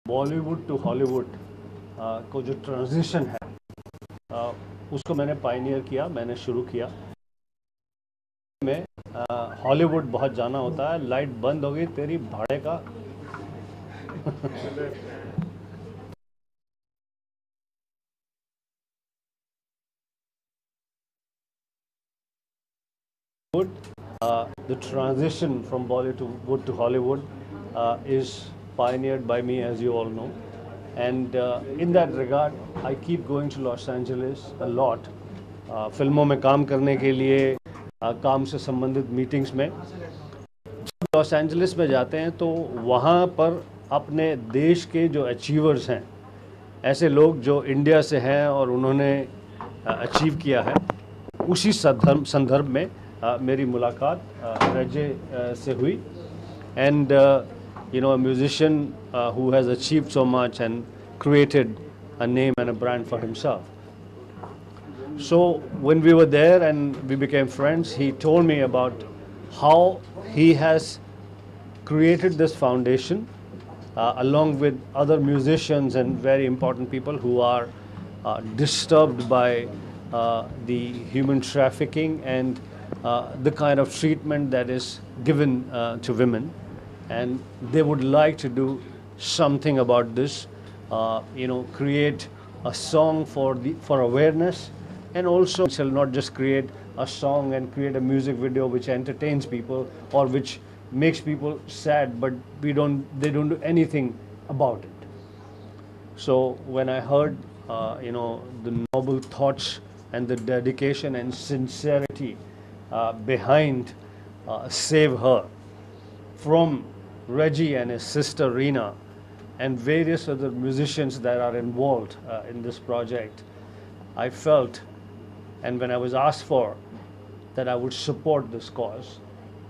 Bollywood to Hollywood को जो transition है उसको मैंने पायनियर किया, मैंने शुरू किया। में हॉलीवुड बहुत जाना होता है। लाइट बंद हो गई तेरी भाड़े का। The transition from Bollywood to Hollywood is pioneered by me, as you all know. And in that regard, I keep going to Los Angeles a lot. फिल्मों में काम करने के लिए, काम से संबंधित मीटिंग्स में जब लॉस एंजलिस में जाते हैं तो वहाँ पर अपने देश के जो अचीवर्स हैं, ऐसे लोग जो इंडिया से हैं और उन्होंने अचीव किया है, उसी संदर्भ में मेरी मुलाकात रेजे से हुई। And you know, a musician who has achieved so much and created a name and a brand for himself. So when we were there and we became friends, he told me about how he has created this foundation along with other musicians and very important people who are disturbed by the human trafficking and the kind of treatment that is given to women. And they would like to do something about this, you know, create a song for awareness, and also shall not just create a song and create a music video which entertains people or which makes people sad, but they don't do anything about it. So when I heard, you know, the noble thoughts and the dedication and sincerity behind Save Her from Reggie and his sister Reena and various other musicians that are involved in this project, I felt, and when I was asked for, that I would support this cause.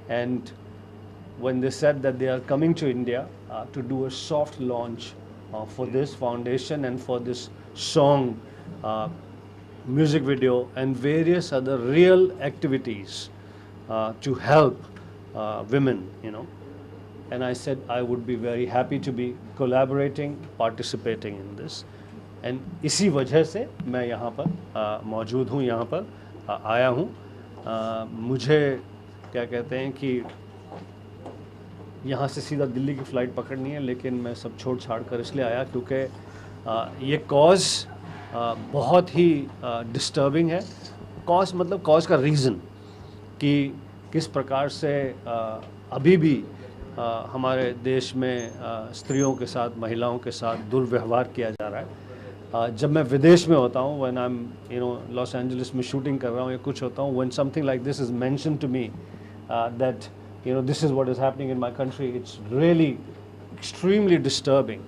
And when they said that they are coming to India to do a soft launch for this foundation and for this song, music video and various other real activities to help women, you know. And I said I would be very happy to be collaborating, participating in this. And इसी वजह से मैं यहाँ पर मौजूद हूँ, यहाँ पर आया हूँ। मुझे क्या कहते हैं कि यहाँ से सीधा दिल्ली की फ़्लाइट पकड़नी है, लेकिन मैं सब छोड़ छाड़ कर इसलिए आया क्योंकि ये कॉज़ बहुत ही डिस्टर्बिंग है। कॉज़ मतलब कॉज़ का रीज़न कि किस प्रकार से अभी भी हमारे देश में स्त्रियों के साथ, महिलाओं के साथ दुर्व्यवहार किया जा रहा है। जब मैं विदेश में होता हूँ, when I am, you know, Los Angeles में शूटिंग कर रहा हूँ या कुछ होता हूँ, when something like this is mention to me that, you know, this is what is happening in my country, it's really extremely disturbing.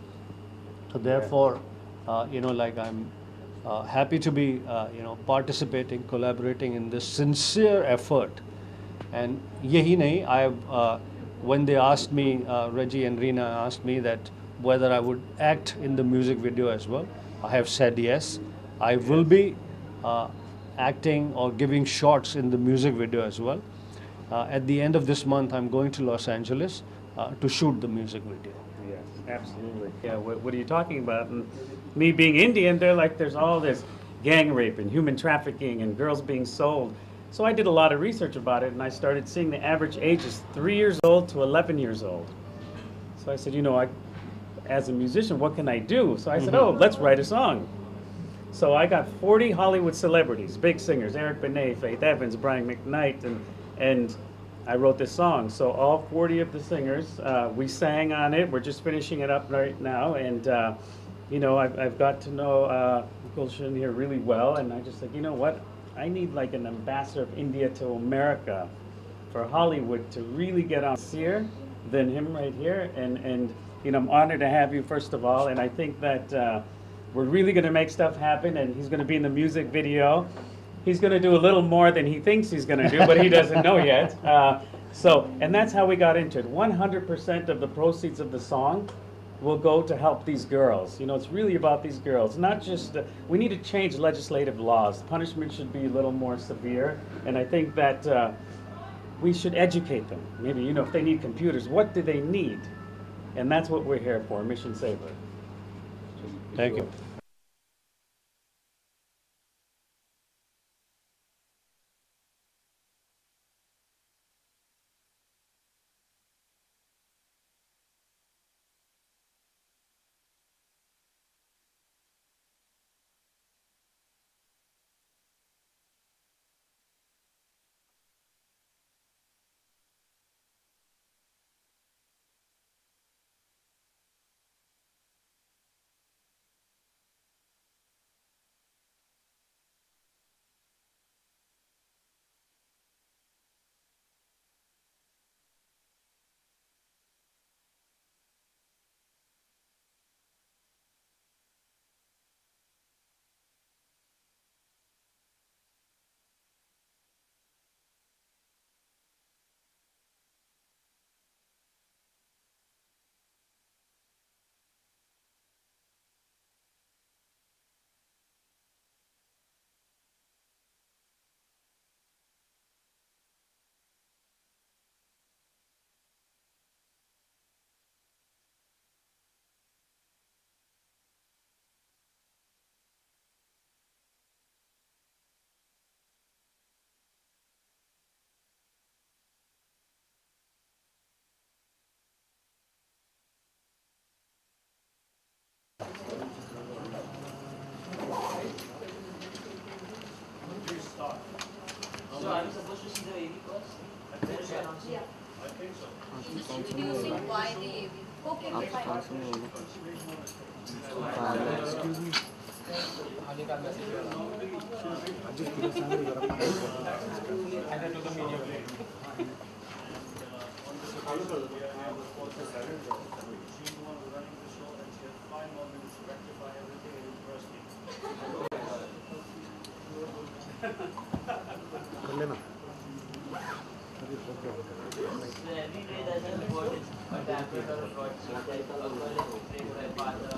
So therefore, you know, like I'm happy to be, you know, participating, collaborating in this sincere effort. And yehi nahi, I have, when they asked me, Reggie and Reena asked me that whether I would act in the music video as well, I have said yes. I will be acting or giving shots in the music video as well. At the end of this month, I'm going to Los Angeles to shoot the music video. Yes, absolutely. Yeah, what are you talking about? And me being Indian, they're like, there's all this gang rape and human trafficking and girls being sold. So I did a lot of research about it, and I started seeing the average age is 3 years old to 11 years old. So I said, you know, as a musician, what can I do? So I said, oh, let's write a song. So I got 40 Hollywood celebrities, big singers, Eric Benet, Faith Evans, Brian McKnight, and I wrote this song. So all 40 of the singers, we sang on it. We're just finishing it up right now. And, you know, I've got to know Gulsan here really well. And I just said, you know what? I need like an ambassador of India to America for Hollywood to really get on here than him right here. And you know, I'm honored to have you, first of all. And I think that we're really going to make stuff happen. And he's going to be in the music video. He's going to do a little more than he thinks he's going to do, but he doesn't know yet. And that's how we got into it. 100% of the proceeds of the song will go to help these girls. You know, it's really about these girls. Not just, we need to change legislative laws. Punishment should be a little more severe. And I think that we should educate them. Maybe, you know, if they need computers, what do they need? And that's what we're here for, Mission Saver. Thank you. So are we supposed to see the AV first? Then we announce it? I think so. Introducing why the AV. Okay, fine. Excuse me. So every day there's an importance, a tablet or a broadsheet that a girl is betrayed by a father, a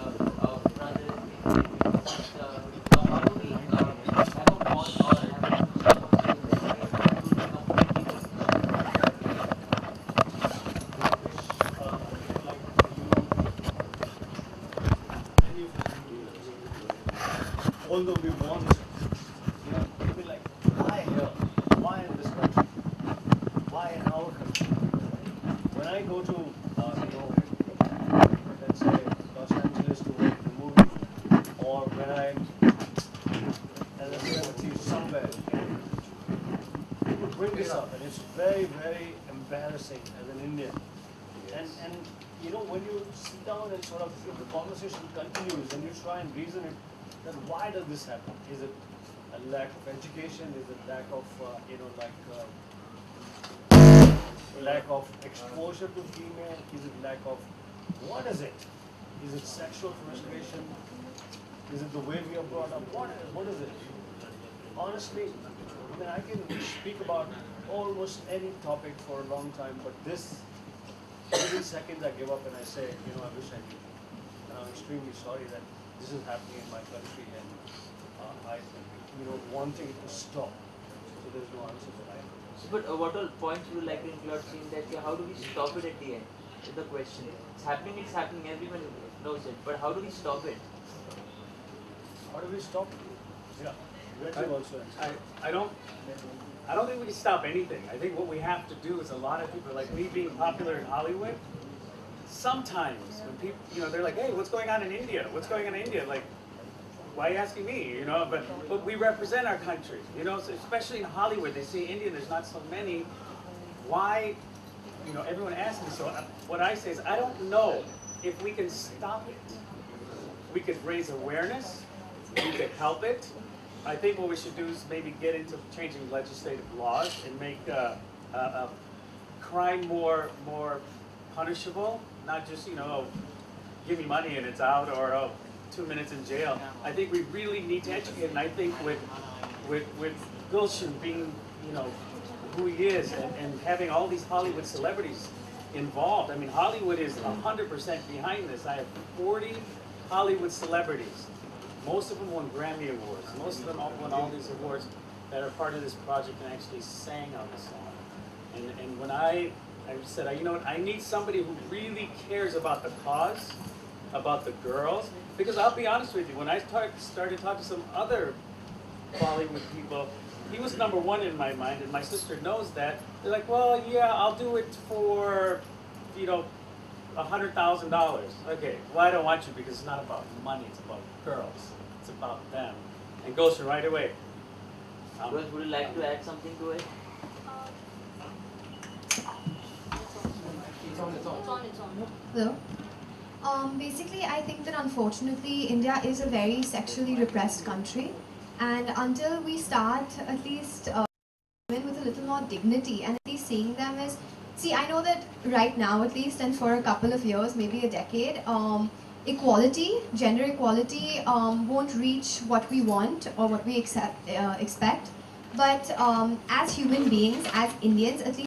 brother is betrayed by a sister. How do we have a pause or have a Although we want, people like, why here? Why in this country? Why in our country? When I go to, let's say Los Angeles to work the movie, or when I'm as a celebrity somewhere, people bring this up, and it's very, very embarrassing as an Indian. And when you sit down and sort of the conversation continues, and you try and reason it, then why does this happen? Is it a lack of education? Is it lack of lack of exposure to female? Is it lack of, what is it? Is it sexual frustration? Is it the way we are brought up? What is it? Honestly, I mean, I can speak about almost any topic for a long time, but this, within seconds I give up and I say, I wish I knew. And I'm extremely sorry that this is happening in my country, and I, wanting to stop. So there's no answer that I have. But what all points would you like to include, seeing that how do we stop it at the end? Is the question. It's happening, everyone knows it. But how do we stop it? How do we stop? Yeah, Reggie also. I don't think we can stop anything. I think what we have to do is, a lot of people, like me being popular in Hollywood, sometimes when people, they're like, hey, what's going on in India? What's going on in India? Like, why are you asking me? But we represent our country. So especially in Hollywood, they say Indian, there's not so many. Why? Everyone asks me. So what I say is, I don't know if we can stop it. We could raise awareness. We could help it. I think what we should do is maybe get into changing legislative laws and make crime more punishable. Not just, give me money and it's out, or 2 minutes in jail. I think we really need to educate, and I think with Gulsan being, who he is, and having all these Hollywood celebrities involved. I mean, Hollywood is 100% behind this. I have 40 Hollywood celebrities. Most of them won Grammy Awards. Most of them won all these awards that are part of this project and actually sang on the song. And when I said, you know what, I need somebody who really cares about the cause about the girls. Because I'll be honest with you, when I started talking to some other Bollywood people, he was number one in my mind, and my sister knows that. They're like, well, yeah, I'll do it for, you know, $100,000. Okay, well, I don't want you because it's not about money, it's about girls. It's about them. And Gulsan right away. Rose, would you like to add something to it? It's on. Hello. Basically, I think that unfortunately, India is a very sexually repressed country, and until we start at least women with a little more dignity and at least seeing them as, see, I know that right now at least, and for a couple of years, maybe a decade, equality, gender equality, won't reach what we want or what we expect. But as human beings, as Indians, at least.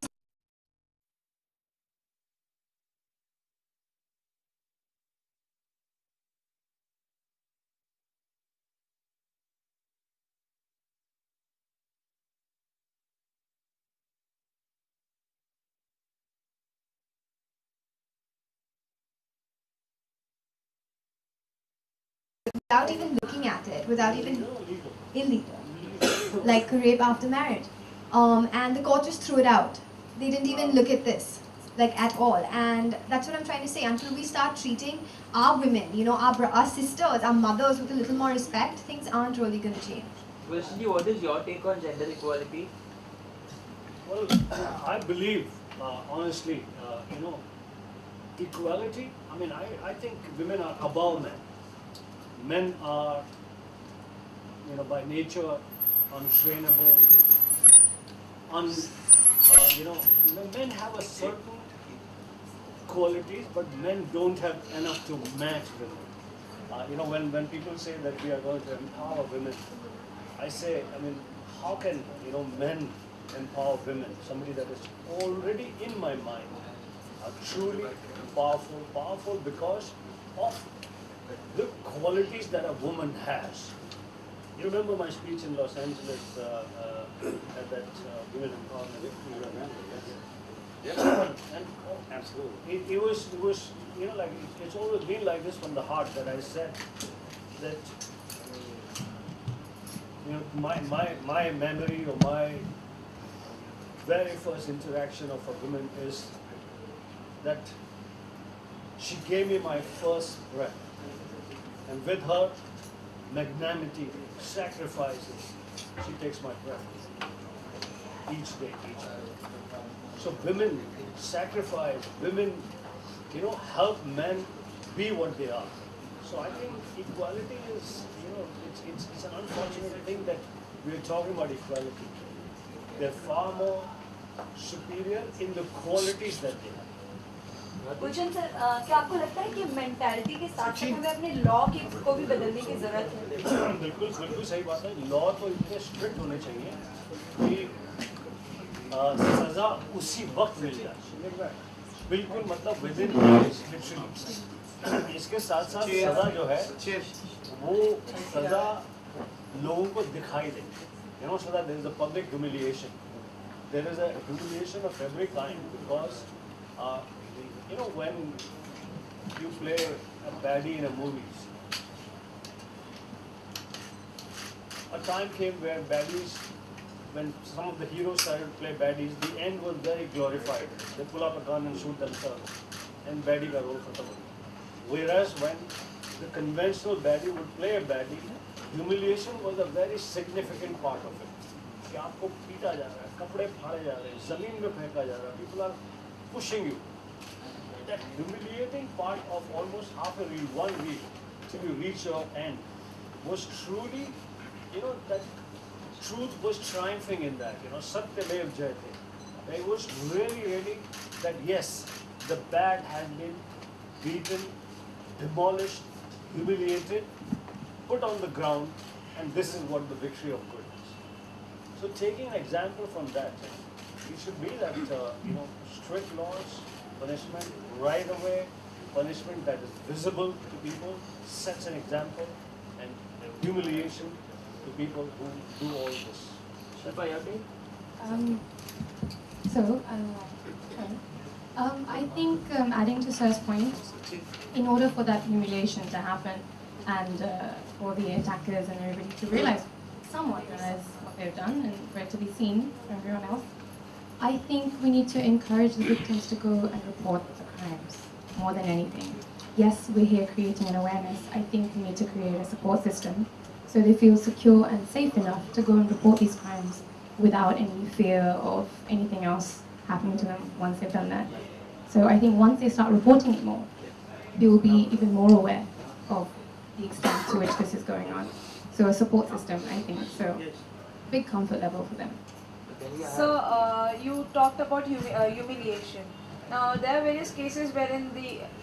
Without even looking at it, without even illegal, like rape after marriage, and the court just threw it out. They didn't even look at this, like at all. And that's what I'm trying to say. Until we start treating our women, you know, our sisters, our mothers with a little more respect, things aren't really going to change. Gulsan, what is your take on gender equality? Well, I believe, honestly, equality, I mean, I think women are above men. Men are, by nature, untrainable, men have a certain qualities, but men don't have enough to match women. When people say that we are going to empower women, I say, how can, men empower women? Somebody that is already in my mind, are truly powerful because of the qualities that a woman has. You remember my speech in Los Angeles at that women empowerment? And absolutely. It was it's always been like this from the heart that I said that my memory or my very first interaction of a woman is that she gave me my first breath. And with her magnanimity, sacrifices, she takes my breath each day. So women sacrifice, women, help men be what they are. So I think equality is, it's an unfortunate thing that we are talking about equality. They're far more superior in the qualities that they have. Gulshan sir, क्या आपको लगता है कि mentality के साथ साथ हमें अपने लॉ को भी बदलने की जरूरत है? बिल्कुल सही बात है। लॉ तो इतने स्ट्रिक्ट होने चाहिए कि सजा उसी वक्त मिल जाए। बिल्कुल मतलब विदिन लिटरली। इसके साथ साथ सजा जो है वो सजा लोगों को दिखाई दे। So that there is a public humiliation. There is a humiliation of every kind because when you play a baddie in a movie, a time came where baddies, when some of the heroes started to play baddies, the end was very glorified. They pull up a gun and shoot themselves, and baddie ka role khatam ho gaya. Whereas when the conventional baddie would play a baddie, humiliation was a very significant part of it. कि आपको पीटा जा रहा है, कपड़े फाड़े जा रहे हैं, जमीन में फेंका जा रहा है, people are pushing you. That humiliating part of almost half a reel, one reel, till you reach your end, was truly, that truth was triumphing in that, Satyamev Jayate. It was really that yes, the bad has been beaten, demolished, humiliated, put on the ground, and this is what the victory of good is. So taking an example from that, it should be that, strict laws, punishment right away, punishment that is visible to people, sets an example, and humiliation to people who do all this. Shifa, your take? I think adding to Sir's point, in order for that humiliation to happen and for the attackers and everybody to realize, somewhat realize what they've done and for it to be seen for everyone else, I think we need to encourage the victims to go and report the crimes more than anything. Yes, we're here creating an awareness. I think we need to create a support system so they feel secure and safe enough to go and report these crimes without any fear of anything else happening to them once they've done that. So I think once they start reporting it more, they will be even more aware of the extent to which this is going on. So a support system, I think, so big comfort level for them. So you talked about humiliation. Now there are various cases wherein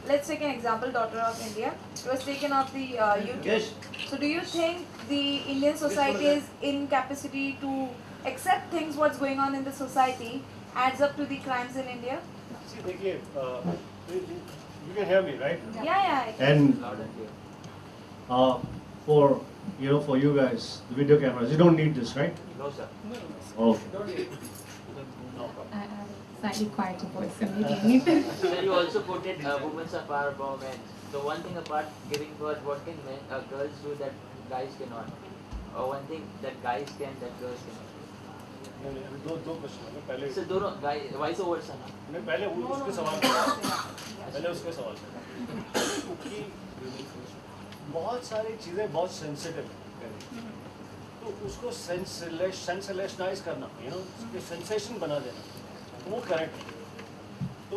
let's take an example, Daughter of India, it was taken off the YouTube. So do you think the Indian society's incapacity to accept things what's going on in the society adds up to the crimes in India? See, you can hear me, right? Yeah. And for you guys, the video cameras, you don't need this, right? No, sir. Okay. I have a slightly quieter voice, so maybe I need to. Sir, you also quoted women are far above men. So one thing apart giving birth, what can girls do that guys cannot? Or one thing that guys can that girls cannot? दो question है पहले sir दोनों vice over sir मैं पहले उसके सवाल पहले उसके सवाल क्योंकि बहुत सारी चीज़ें बहुत सेंसिटिव हैं तो उसको सेंसेशनलाइज करना सेंसेशन बना देना तो वो करेक्ट है तो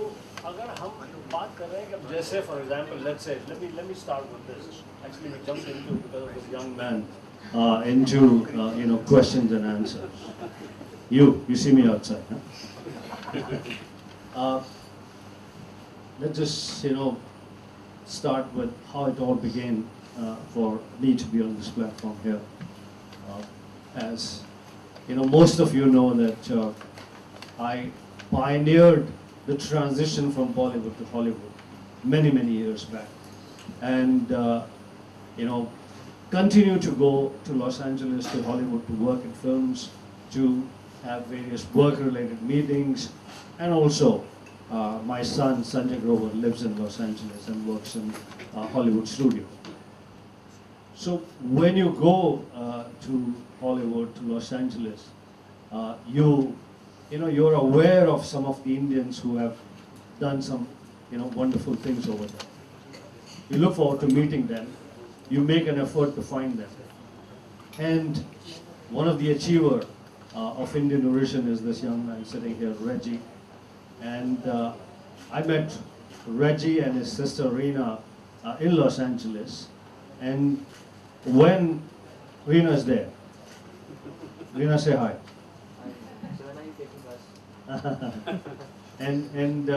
अगर हम बात कर रहे हैं कि अब जैसे for example let's say let me start with this actually we jumped into because of this young man into questions and answers. You see me outside, huh? Let's just start with how it all began for me to be on this platform here. As most of you know that I pioneered the transition from Bollywood to Hollywood many years back, and continue to go to Los Angeles, to Hollywood, to work in films, to have various work-related meetings, and also my son Sanjay Grover lives in Los Angeles and works in Hollywood studio. So when you go to Hollywood, to Los Angeles, you're aware of some of the Indians who have done some wonderful things over there. You look forward to meeting them. You make an effort to find them. And one of the achievers of Indian origin is this young man sitting here, Reggie. And I met Reggie and his sister Reena in Los Angeles. And when Reena's there, Reena, say hi. So when are you taking us? and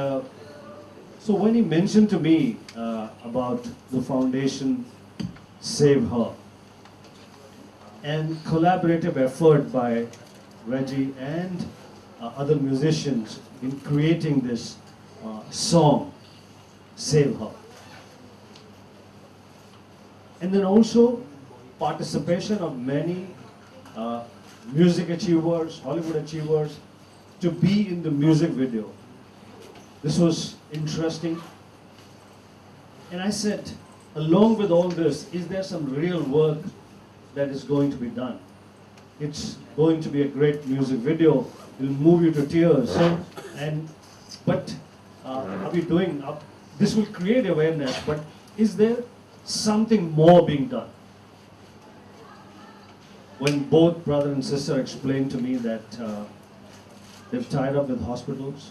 so when he mentioned to me about the foundation Save Her and collaborative effort by Reggie and other musicians in creating this song, Save Her. And then also participation of many music achievers, Hollywood achievers, to be in the music video. This was interesting. And I said, along with all this, is there some real work that is going to be done? It's going to be a great music video. It'll move you to tears. But are we doing? This will create awareness. But is there something more being done? When both brother and sister explained to me that they've tied up with hospitals,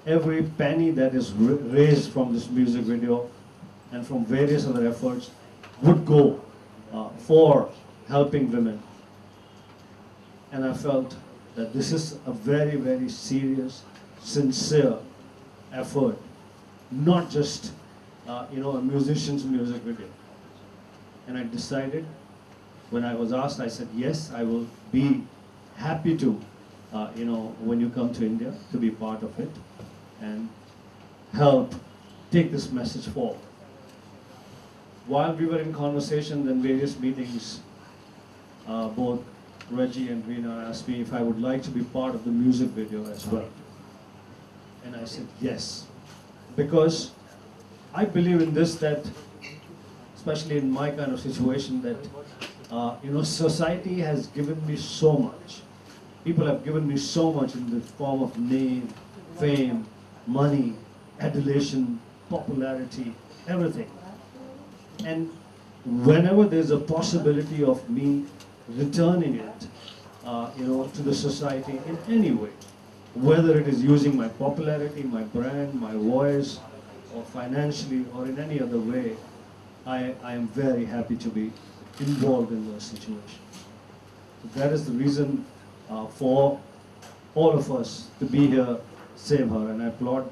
every penny that is raised from this music video and from various other efforts would go for helping women. And I felt that this is a very serious, sincere effort, not just a musician's music video. And I decided, when I was asked, I said, yes, I will be happy to, when you come to India, to be part of it and help take this message forward. While we were in conversations and various meetings, both Reggie and Reena asked me if I would like to be part of the music video as well. And I said yes, because I believe in this, that especially in my kind of situation, that society has given me so much. People have given me so much in the form of name, fame, money, adulation, popularity, everything. And whenever there's a possibility of me returning it, to the society in any way, whether it is using my popularity, my brand, my voice, or financially, or in any other way, I am very happy to be involved in those situations. So that is the reason for all of us to be here, save her, and I applaud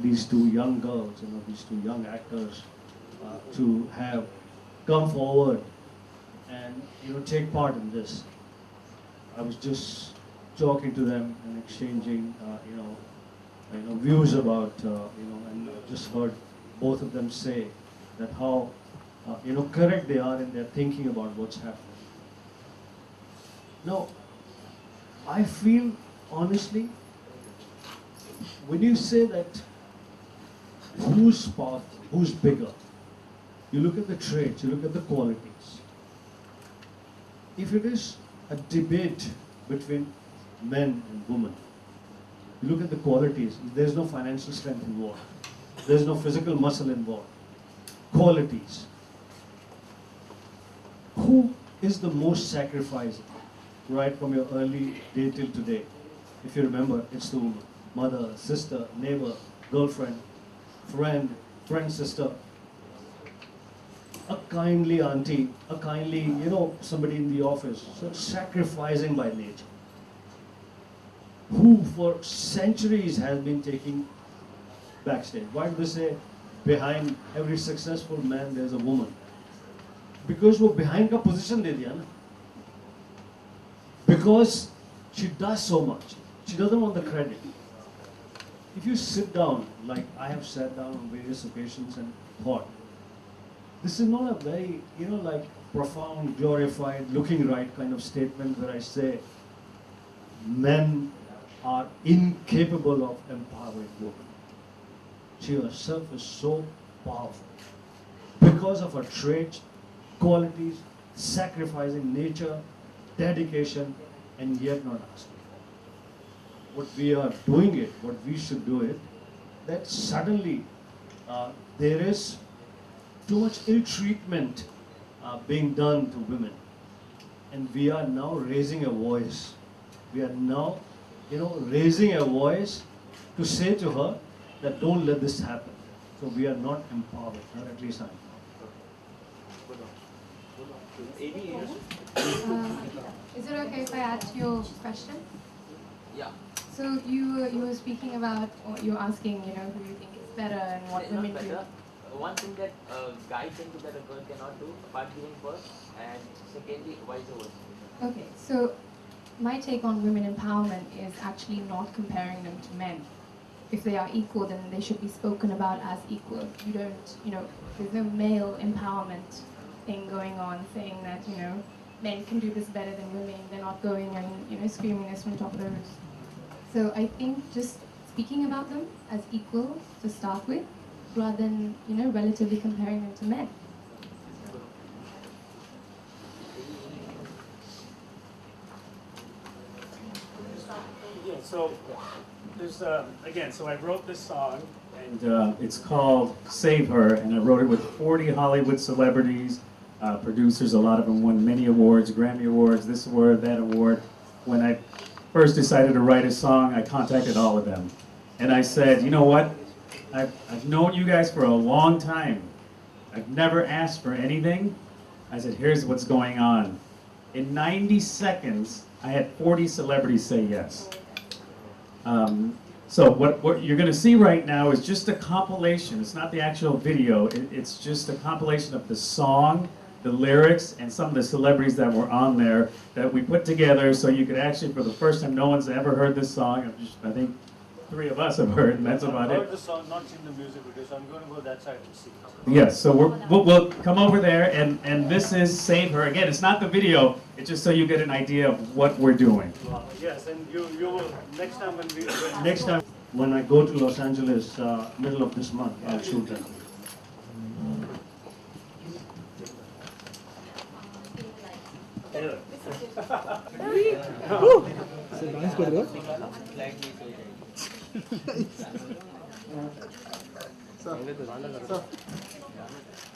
these two young girls, these two young actors, to have come forward and take part in this. I was just talking to them and exchanging views about and just heard both of them say that how correct they are in their thinking about what's happening. Now, I feel honestly, when you say that who's powerful, who's bigger, you look at the traits, you look at the qualities. If it is a debate between men and women, you look at the qualities. There's no financial strength involved. There's no physical muscle involved. Qualities. Who is the most sacrificing, right from your early day till today? If you remember, it's the woman. Mother, sister, neighbor, girlfriend, friend, sister, a kindly auntie, a kindly, somebody in the office. So sacrificing by nature. Who for centuries has been taking backstage. Why do they say behind every successful man there's a woman? Because वो behind का position दे दिया ना. Because she does so much. She doesn't want the credit. If you sit down, like I have sat down on various occasions and thought, this is not a very, profound, glorified, looking right kind of statement where I say men are incapable of empowering women. She herself is so powerful because of her traits, qualities, sacrificing nature, dedication, and yet not asking. What we are doing it, what we should do it, that suddenly there is too much ill treatment being done to women. And we are now raising a voice. We are now, raising a voice to say to her that don't let this happen. So we are not empowered, or at least I'm Is it okay if I add to your question? Yeah. So you were speaking about, or you were asking, who you think is better and what It's not women do. better. One thing that a guy can do that a girl cannot do, apart giving first, and secondly, vice versa. Okay, so my take on women empowerment is actually not comparing them to men. If they are equal, then they should be spoken about as equal. You don't, there's no male empowerment thing going on saying that, men can do this better than women. They're not going and, screaming this from top of the roofs. So I think just speaking about them as equal to start with, rather than, relatively comparing them to men. Yeah, so there's, again, so I wrote this song, and it's called Save Her, and I wrote it with 40 Hollywood celebrities, producers. A lot of them won many awards, Grammy Awards, this award, that award. When I first decided to write a song, I contacted all of them. And I said, you know what? I've known you guys for a long time. I've never asked for anything. I said, here's what's going on. In 90 seconds, I had 40 celebrities say yes. So what you're going to see right now is just a compilation. It's not the actual video. It's just a compilation of the song, the lyrics, and some of the celebrities that were on there that we put together so you could actually, for the first time, no one's ever heard this song. I think 3 of us have heard, and that's about it. I've heard the song, not seen the music video, so I'm going to go that side and see. Yes, so we'll come over there, and this is Save Her. Again, it's not the video, it's just so you get an idea of what we're doing. Yes, and you will, next time when I go to Los Angeles, middle of this month, I'll shoot that. Dance कर रहे हो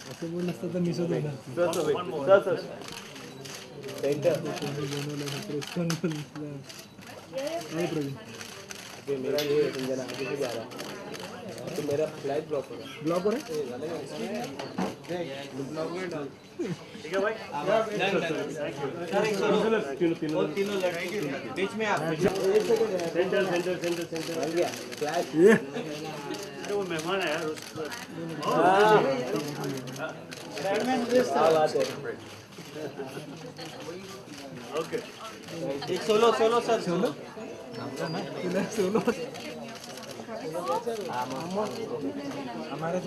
ऐसे बोल नसतं तर मिसो देणार centre नहीं प्रवीण अभी मेरा ये संजना आगे से जा रहा है तो मेरा फ्लाइट ब्लॉक हो रहा है ब्लॉक हो रहा है ठीक है भाई तीनों लड़के बीच में आप सेंटर आ गया फ्लैश अरे वो मेहमान है यार ओके एक सोलो सर सोलो हमारे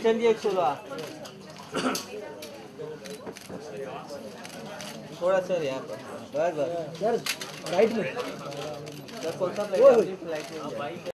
चलिए एक सोलो थोड़ा सर यहाँ पर बस राइट में सर कौन सा फ्लाइट में